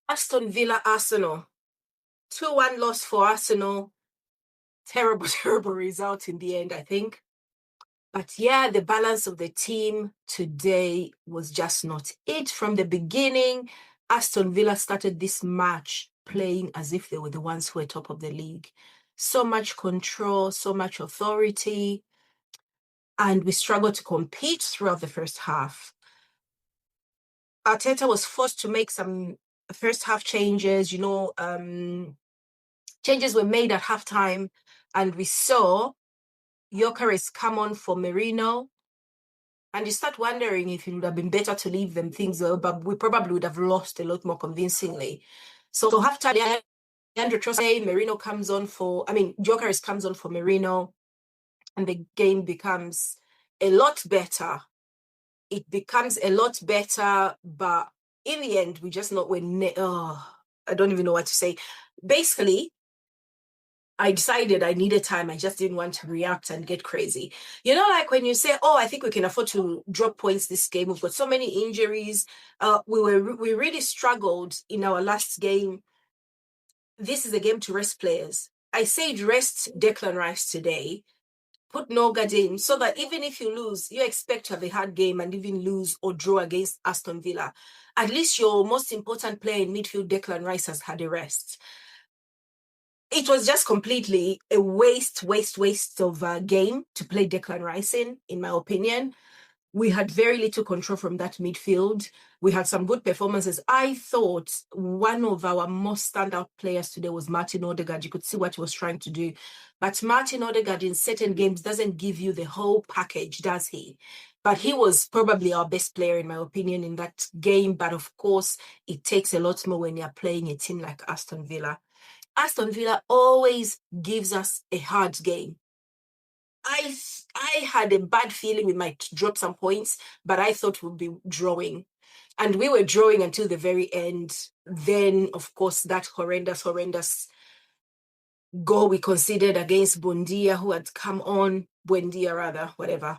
Aston Villa, Arsenal. 2-1 loss for Arsenal. Terrible, terrible result in the end, I think. But yeah, the balance of the team today was just not it. From the beginning, Aston Villa started this match playing as if they were the ones who were top of the league. So much control, so much authority, and we struggled to compete throughout the first half. Arteta was forced to make some first half changes, changes were made at halftime, and we saw Gyökeres come on for Merino. And you start wondering if it would have been better to leave them things, but we probably would have lost a lot more convincingly. So halftime, Leandro Trossard, Merino comes on for, Gyökeres comes on for Merino, and the game becomes a lot better. It becomes a lot better, but in the end, we just not win. I don't even know what to say. Basically, I decided I needed time. I just didn't want to react and get crazy. Like when you say, oh, I think we can afford to drop points this game. We've got so many injuries. We really struggled in our last game. This is a game to rest players. I said rest Declan Rice today. Put Norgard in so that even if you lose, you expect to have a hard game and even lose or draw against Aston Villa. At least your most important player in midfield, Declan Rice, has had a rest. It was just completely a waste of a game to play Declan Rice in my opinion. We had very little control from that midfield. We had some good performances. I thought one of our most standout players today was Martin Odegaard. You could see what he was trying to do. But Martin Odegaard in certain games doesn't give you the whole package, does he? But he was probably our best player, in my opinion, in that game. But of course, it takes a lot more when you're playing a team like Aston Villa. Aston Villa always gives us a hard game. I had a bad feeling we might drop some points, but I thought we'd be drawing. And we were drawing until the very end. Then, of course, that horrendous goal we conceded against Buendia, who had come on, Buendia rather, whatever.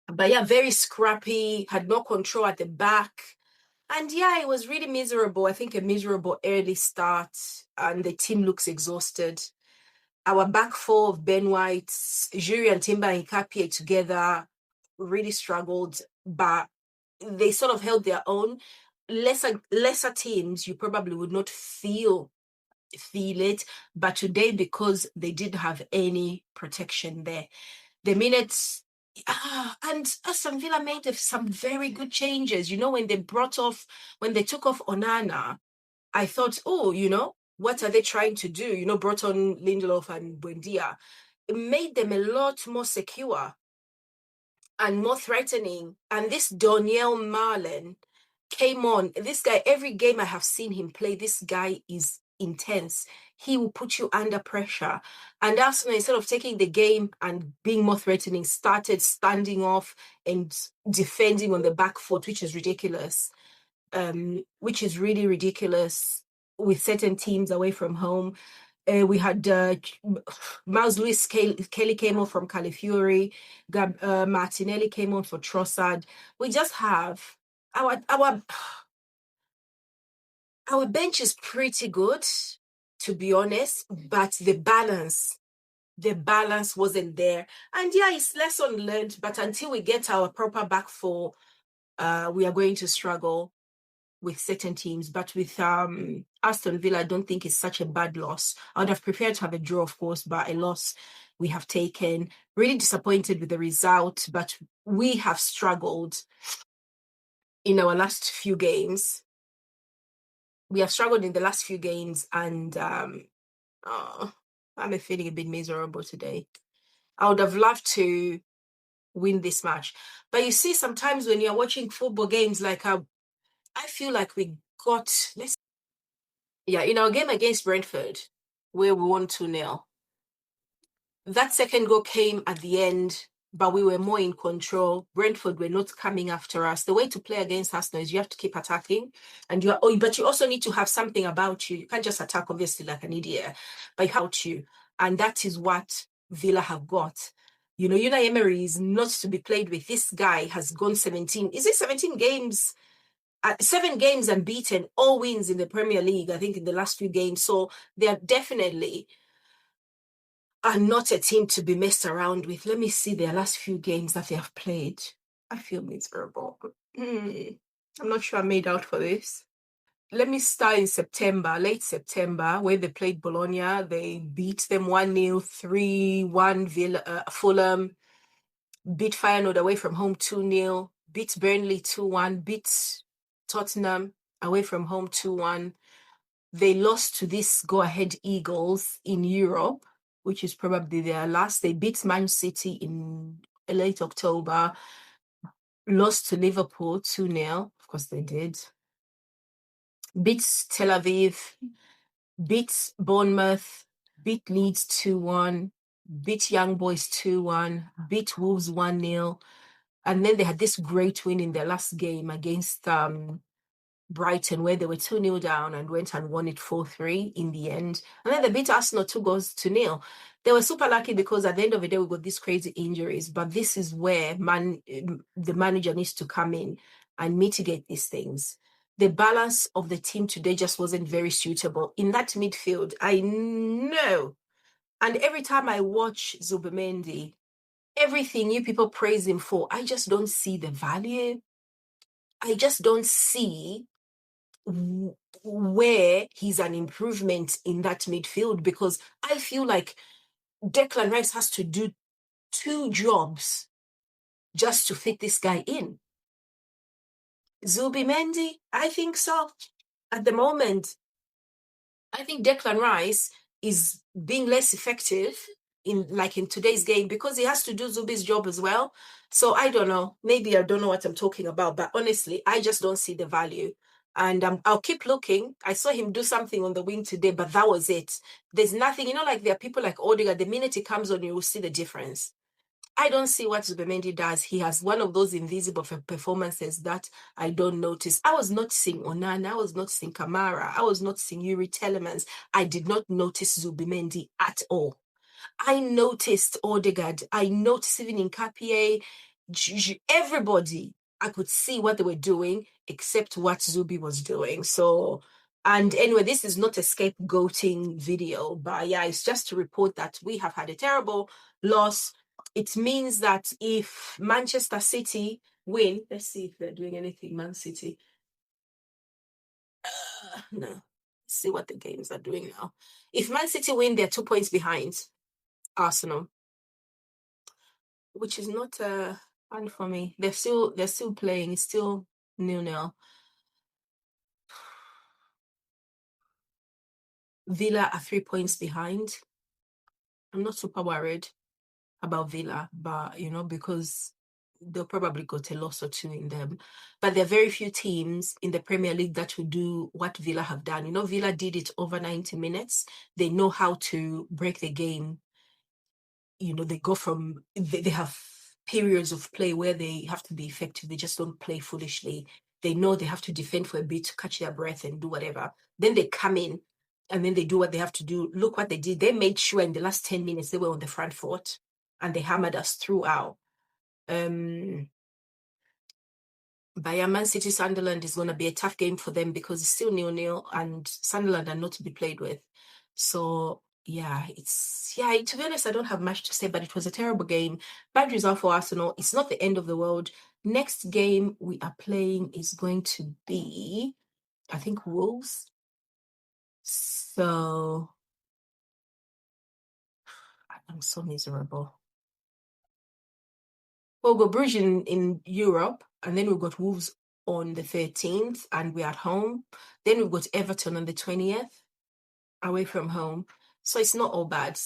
But yeah, very scrappy, had no control at the back. And yeah, it was really miserable. I think a miserable early start, and the team looks exhausted. Our back four of Ben White, Juri and Timber and Kapie together really struggled, but they sort of held their own. Lesser teams, you probably would not feel it, but today, because they didn't have any protection there, the minutes. And Aston Villa made some very good changes. When they took off Onana, I thought, what are they trying to do? Brought on Lindelof and Buendia. It made them a lot more secure and more threatening. And this Daniel Marlin came on. This guy, every game I have seen him play, this guy is intense. He will put you under pressure. And Arsenal, instead of taking the game and being more threatening, started standing off and defending on the back foot, which is ridiculous. Which is really ridiculous with certain teams away from home. We had Miles Lewis Kelly came on from Calafiori, Martinelli came on for Trossard. We just have our bench is pretty good, to be honest, but the balance wasn't there. And yeah, it's lesson learned, but until we get our proper back four, we are going to struggle with certain teams. But with Aston Villa, I don't think it's such a bad loss. I would have preferred to have a draw, of course, but a loss we have taken. Really disappointed with the result, but we have struggled in our last few games. We have struggled in the last few games, and I'm feeling a bit miserable today. I would have loved to win this match. But you see, sometimes when you're watching football games, like I feel like we got, in our game against Brentford, where we won 2-0, that second goal came at the end, but we were more in control. Brentford were not coming after us. The way to play against Arsenal is you have to keep attacking, but you also need to have something about you. You can't just attack, obviously, like an idiot, but about you. And that is what Villa have got. Unai Emery is not to be played with. This guy has gone 17 games 7 games unbeaten, all wins in the Premier League, I think, in the last few games. So they are definitely are not a team to be messed around with. Let me see their last few games that they have played. I feel miserable. I'm not sure I made out for this. Let me start in September, late September, where they played Bologna. They beat them 1-0, 3-1 Fulham, beat Feyenoord away from home 2-0, beat Burnley 2-1, beat Tottenham away from home 2-1. They lost to these go-ahead Eagles in Europe, which is probably their last. They beat Man City in late October, lost to Liverpool 2-0. Of course they did. Beat Tel Aviv, beat Bournemouth, beat Leeds 2-1, beat Young Boys 2-1, beat Wolves 1-0. And then they had this great win in their last game against Brighton, where they were 2-0 down and went and won it 4-3 in the end. And then they beat Arsenal 2-0. They were super lucky because at the end of the day, we got these crazy injuries. But this is where the manager needs to come in and mitigate these things. The balance of the team today just wasn't very suitable. In that midfield, I know. And every time I watch Zubimendi, everything you people praise him for, I just don't see the value. I just don't see where he's an improvement in that midfield, because I feel like Declan Rice has to do 2 jobs just to fit this guy in. Zubimendi, I think so. At the moment, I think Declan Rice is being less effective in today's game because he has to do Zubi's job as well. So I don't know. Maybe I don't know what I'm talking about, but honestly, I just don't see the value. And I'll keep looking. I saw him do something on the wing today, but that was it. There's nothing, like there are people like Odegaard, the minute he comes on, you will see the difference. I don't see what Zubimendi does. He has one of those invisible performances that I don't notice. I was not seeing Onana. I was not seeing Kamara. I was not seeing Yuri Telemans. I did not notice Zubimendi at all. I noticed Odegaard. I noticed even Nkapie, everybody. I could see what they were doing except what Zubi was doing. So, and anyway, this is not a scapegoating video, but yeah, it's just to report that we have had a terrible loss. It means that if Manchester City win, let's see if they're doing anything, Man City. No. Let's see what the games are doing now. If Man City win, they're 2 points behind Arsenal, which is not fun for me. They're still playing. It's still 0-0. Villa are 3 points behind. I'm not super worried about Villa, but because they'll probably got a loss or 2 in them. But there are very few teams in the Premier League that will do what Villa have done. Villa did it over 90 minutes. They know how to break the game. They go from, they have periods of play where they have to be effective. They just don't play foolishly. They know they have to defend for a bit to catch their breath and do whatever. Then they come in and then they do what they have to do. Look what they did. They made sure in the last 10 minutes they were on the front foot and they hammered us throughout. Bayern Man City Sunderland is going to be a tough game for them because it's still 0-0 and Sunderland are not to be played with. So yeah, to be honest, I don't have much to say, but it was a terrible game. Bad result for Arsenal. It's not the end of the world. Next game we are playing is going to be, I think, Wolves. So I'm so miserable. We'll go Bruges in Europe, and then we've got Wolves on the 13th, and we're at home. Then we've got Everton on the 20th, away from home. So it's not all bad.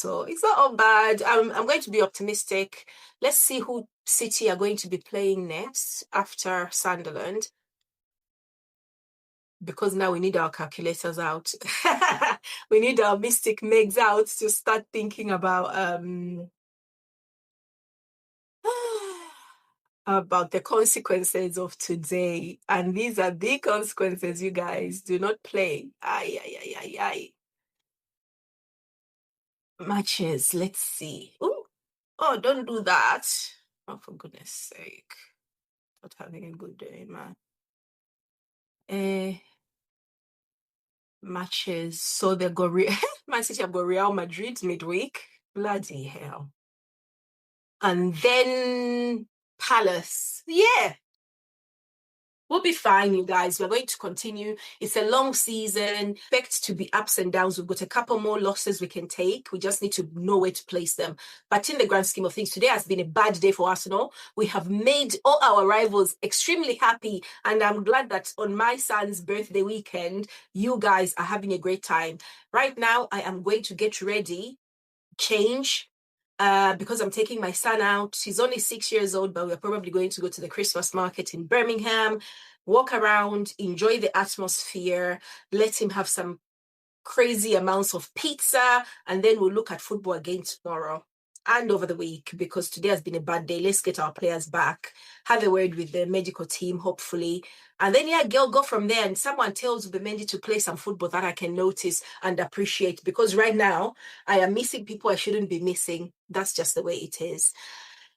I'm going to be optimistic. Let's see who City are going to be playing next after Sunderland, because now we need our calculators out. We need our mystic megs out to start thinking about the consequences of today. And these are the consequences, you guys. Do not play. Ay. Matches. Let's see. Ooh. Oh, don't do that. Oh, for goodness sake. Not having a good day, man. Matches. So they've got Man City have got Real Madrid midweek. Bloody hell. And then Palace. Yeah. We'll be fine, you guys. We're going to continue. It's a long season. Expect to be ups and downs. We've got a couple more losses we can take. We just need to know where to place them. But in the grand scheme of things, today has been a bad day for Arsenal. We have made all our rivals extremely happy. And I'm glad that on my son's birthday weekend, you guys are having a great time. Right now, I am going to get ready, change, because I'm taking my son out. He's only 6 years old, but we're probably going to go to the Christmas market in Birmingham, walk around, enjoy the atmosphere, let him have some crazy amounts of pizza, and then we'll look at football again tomorrow and over the week, because today has been a bad day. Let's get our players back, have a word with the medical team, hopefully. And then, yeah, go from there. And someone tells Ubemendi to play some football that I can notice and appreciate, because right now I am missing people I shouldn't be missing. That's just the way it is.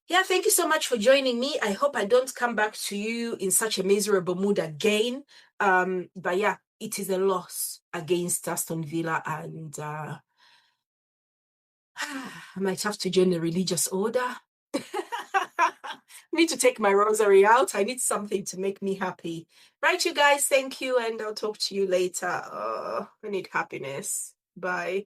Yeah, thank you so much for joining me. I hope I don't come back to you in such a miserable mood again. But yeah, it is a loss against Aston Villa, and I might have to join the religious order. I need to take my rosary out. I need something to make me happy. Right, you guys, thank you, and I'll talk to you later. I need happiness. Bye.